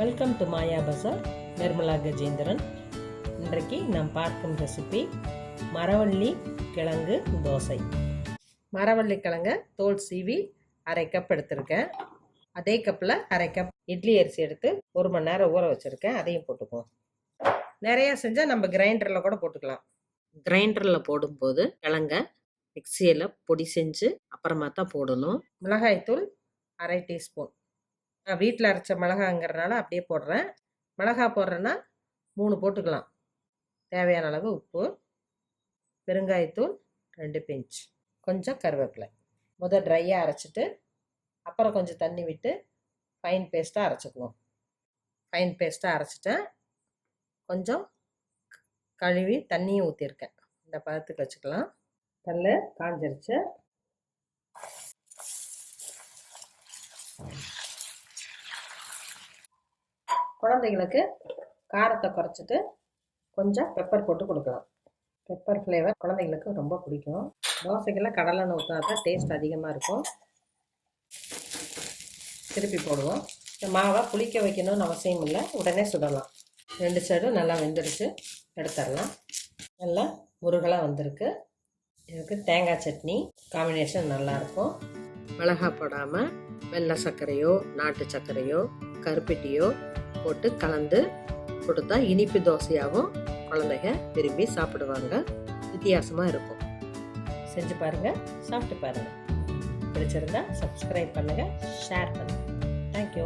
Welcome to மாயா பஜார். நிர்மலா கஜேந்திரன். இன்றைக்கு நாம் பார்க்கும் ரெசிபி மரவள்ளி கிழங்கு தோசை. மரவள்ளி கிழங்கை தோல் சீவி அரை கப் எடுத்திருக்கேன். அதே கப்பில் அரை கப் இட்லி அரிசி எடுத்து 1 மணி நேரம் ஊற வச்சுருக்கேன். அதையும் போட்டுக்குவோம். நிறையா செஞ்சால் நம்ம கிரைண்டரில் கூட போட்டுக்கலாம். கிரைண்டரில் போடும்போது கிழங்க மிக்சியில் பொடி செஞ்சு அப்புறமா தான் போடணும். மிளகாய்த்தூள் அரை டீஸ்பூன். நான் வீட்டில் அரைச்ச மிளகாங்கிறதுனால அப்படியே போடுறேன். மிளகா போடுறேன்னா 3 போட்டுக்கலாம். தேவையான அளவு உப்பு, பெருங்காயத்தூள் 2 பிஞ்ச், கொஞ்சம் கருவேப்பிலை. முதல் ட்ரையாக அரைச்சிட்டு அப்புறம் கொஞ்சம் தண்ணி விட்டு ஃபைன் பேஸ்ட்டாக அரைச்சிக்குவோம். ஃபைன் பேஸ்ட்டாக அரைச்சிட்டேன். கொஞ்சம் கழுவி தண்ணியும் ஊற்றிருக்கேன். இந்த பதத்துக்கு வச்சுக்கலாம். கல் காஞ்சிருச்சு. குழந்தைங்களுக்கு காரத்தை குறைச்சிட்டு கொஞ்சம் பெப்பர் போட்டு கொடுக்கலாம். பெப்பர் ஃப்ளேவர் குழந்தைங்களுக்கு ரொம்ப பிடிக்கும். தோசைக்கெல்லாம் கடலெண்ணெய் ஊற்றினா தான் டேஸ்ட் அதிகமாக இருக்கும். திருப்பி போடுவோம். இந்த மாவை புளிக்க வைக்கணும்னு அவசியம் இல்லை, உடனே சுடலாம். 2 சைடும் நல்லா வெந்துருச்சு, எடுத்துடலாம். நல்லா முருகலாக வந்திருக்கு. இதுக்கு தேங்காய் சட்னி காம்பினேஷன் நல்லாயிருக்கும். மிளகா போடாமல் வெள்ளை சர்க்கரையோ நாட்டு சர்க்கரையோ கருப்பட்டியோ போட்டு கலந்து கொடுத்தா இனிப்பு தோசையாகவும் குழந்தைங்க விரும்பி சாப்பிடுவாங்க. வித்தியாசமாக இருக்கும். செஞ்சு பாருங்கள், சாப்பிட்டு பாருங்கள். பிடிச்சிருந்தா சப்ஸ்கிரைப் பண்ணுங்கள், ஷேர் பண்ணுங்கள். தேங்க்யூ.